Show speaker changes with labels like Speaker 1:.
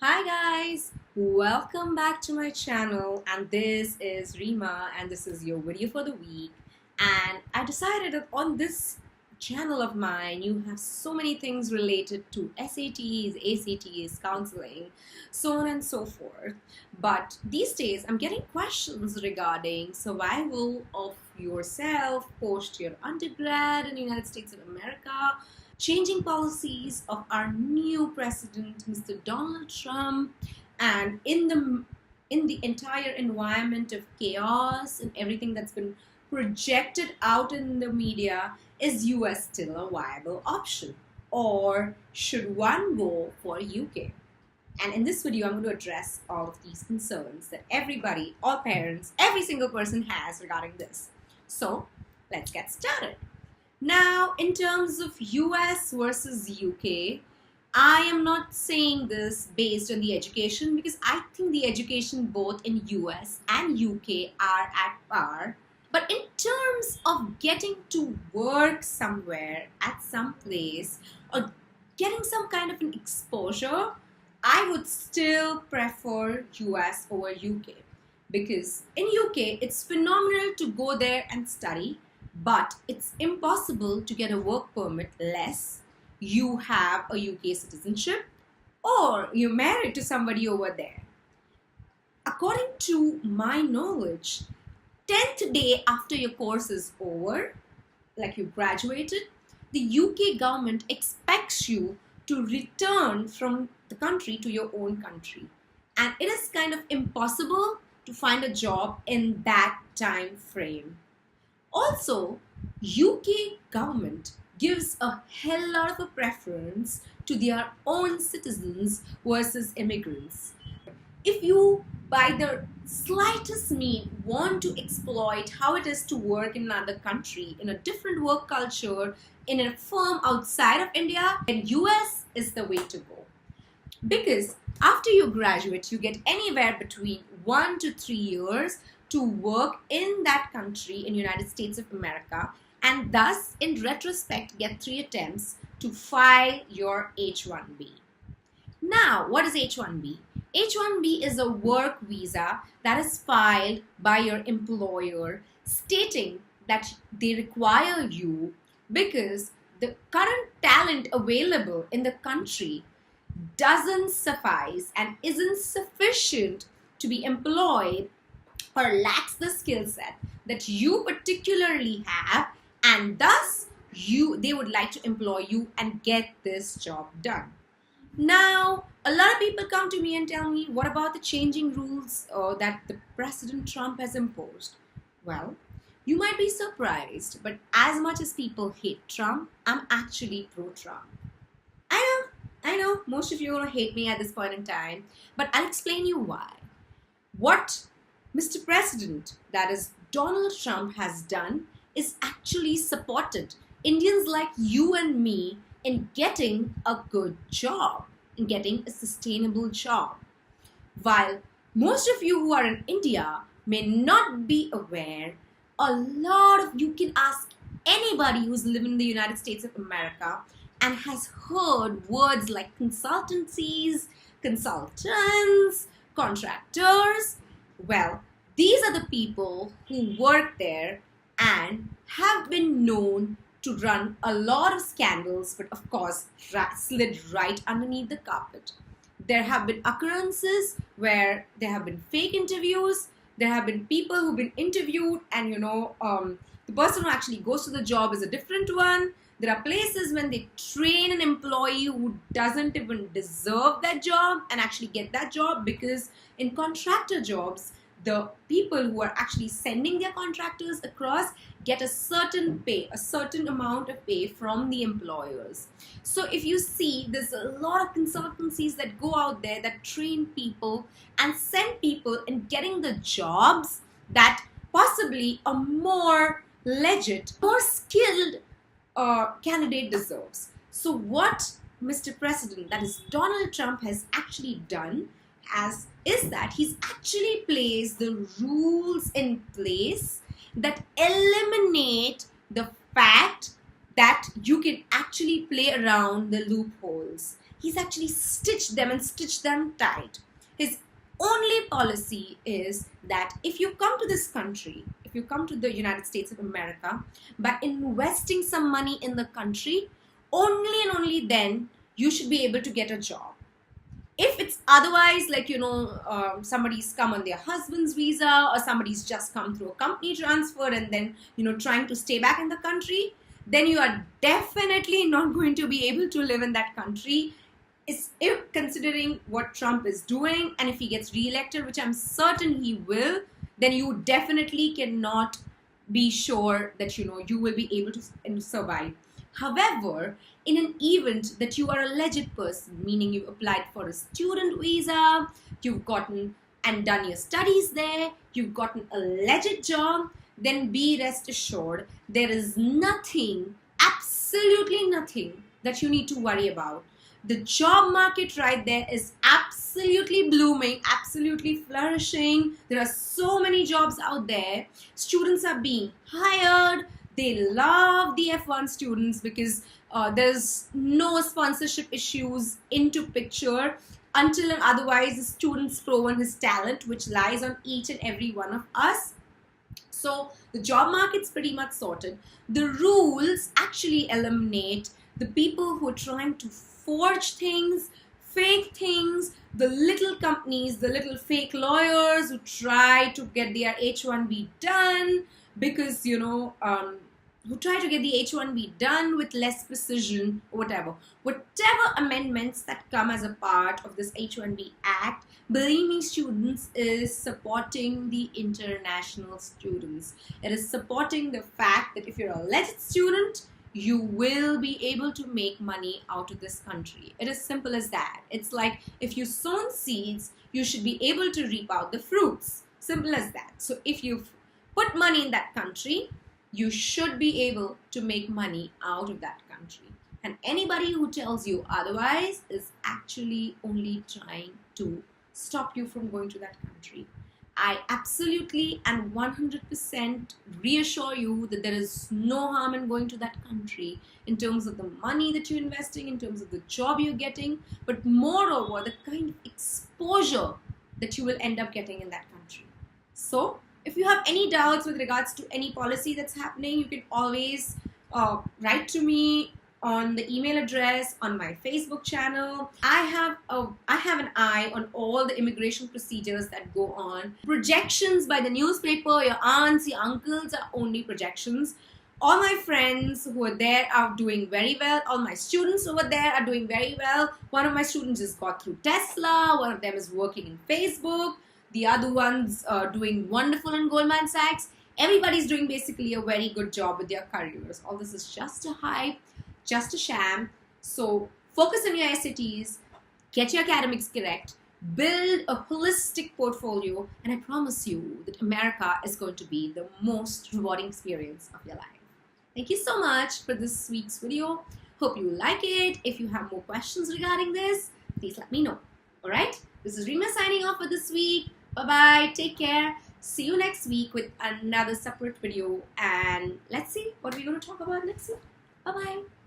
Speaker 1: Hi guys, welcome back to my channel, and this is Rima and this is your video for the week. And I decided that on this channel of mine you have so many things related to SATs, ACTs, counseling, so on and so forth. But these days I'm getting questions regarding survival of yourself post your undergrad in the United States of America, changing policies of our new president, Mr. Donald Trump, and in the entire environment of chaos and everything that's been projected out in the media, is US still a viable option? Or should one go for UK? And in this video, I'm going to address all of these concerns that everybody, all parents, every single person has regarding this. So let's get started. Now, in terms of US versus UK, I am not saying this based on the education because I think the education both in US and UK are at par. But in terms of getting to work somewhere at some place or getting some kind of an exposure, I would still prefer US over UK because in UK it's phenomenal to go there and study, but it's impossible to get a work permit unless you have a UK citizenship or you're married to somebody over there. According to my knowledge, 10th day after your course is over, like you graduated, the UK government expects you to return from the country to your own country. And it is kind of impossible to find a job in that time frame. Also, UK government gives a hell lot of a preference to their own citizens versus immigrants. If you by the slightest mean want to exploit how it is to work in another country, in a different work culture, in a firm outside of India, then US is the way to go. Because after you graduate, you get anywhere between 1 to 3 years to work in that country in United States of America, and thus in retrospect get 3 attempts to file your H-1B. Now, what is H-1B? H-1B is a work visa that is filed by your employer stating that they require you because the current talent available in the country doesn't suffice and isn't sufficient to be employed or lacks the skill set that you particularly have, and thus they would like to employ you and get this job done. Now, a lot of people come to me and tell me, what about the changing rules that the President Trump has imposed? Well, you might be surprised, but as much as people hate Trump, I'm actually pro-Trump. I know, most of you are going to hate me at this point in time, but I'll explain you why. What Mr. President, that is Donald Trump, has done is actually supported Indians like you and me in getting a good job, in getting a sustainable job. While most of you who are in India may not be aware, a lot of you can ask anybody who's living in the United States of America and has heard words like consultancies, consultants, contractors. Well, these are the people who work there and have been known to run a lot of scandals, but of course slid right underneath the carpet. There have been occurrences where there have been fake interviews. There have been people who've been interviewed and the person who actually goes to the job is a different one. There are places when they train an employee who doesn't even deserve that job and actually get that job, because in contractor jobs, the people who are actually sending their contractors across get a certain pay, a certain amount of pay from the employers. So if you see, there's a lot of consultancies that go out there that train people and send people in getting the jobs that possibly a more legit, more skilled candidate deserves. So what Mr. President, that is Donald Trump, has actually done is that he's actually placed the rules in place that eliminate the fact that you can actually play around the loopholes. he's actually stitched them and stitched them tight. His only policy is that if you come to this country, if you come to the United States of America, by investing some money in the country, only and only then you should be able to get a job. If it's otherwise, like, somebody's come on their husband's visa, or somebody's just come through a company transfer and then, trying to stay back in the country, then you are definitely not going to be able to live in that country. If considering what Trump is doing, and if he gets re-elected, which I'm certain he will, then you definitely cannot be sure that you will be able to survive. However, in an event that you are a legit person, meaning you applied for a student visa, you've gotten and done your studies there, you've gotten a legit job, then be rest assured there is nothing, absolutely nothing, that you need to worry about. The job market right there is absolutely blooming, absolutely flourishing. There are so many jobs out there. Students are being hired. They love the F1 students because there's no sponsorship issues into picture until and otherwise the student's proven his talent, which lies on each and every one of us. So the job market's pretty much sorted. The rules actually eliminate the people who are trying to forge things, fake things, the little companies, the little fake lawyers who try to get their H1B done because, who try to get the H1B done with less precision or whatever. Whatever amendments that come as a part of this H1B Act, believe me, students, is supporting the international students. It is supporting the fact that if you're a legit student, you will be able to make money out of this country. It is simple as that. It's like if you sown seeds, you should be able to reap out the fruits. Simple as that. So if you've put money in that country, you should be able to make money out of that country. And anybody who tells you otherwise is actually only trying to stop you from going to that country. I absolutely and 100% reassure you that there is no harm in going to that country in terms of the money that you're investing, in terms of the job you're getting, but moreover, the kind of exposure that you will end up getting in that country. So, if you have any doubts with regards to any policy that's happening, you can always write to me on the email address, on my Facebook channel. I have an eye on all the immigration procedures that go on. Projections by the newspaper, your aunts, your uncles are only projections. All my friends who are there are doing very well. All my students over there are doing very well. One of my students just got through Tesla. One of them is working in Facebook. The other one's doing wonderful in Goldman Sachs. Everybody's doing basically a very good job with their careers. All this is just a hype, just a sham. So focus on your SATs, get your academics correct, build a holistic portfolio, and I promise you that America is going to be the most rewarding experience of your life. Thank you so much for this week's video. Hope you like it. If you have more questions regarding this, please let me know. Alright, this is Reema signing off for this week. Bye-bye, take care. See you next week with another separate video, and let's see what we're going to talk about next week. Bye-bye.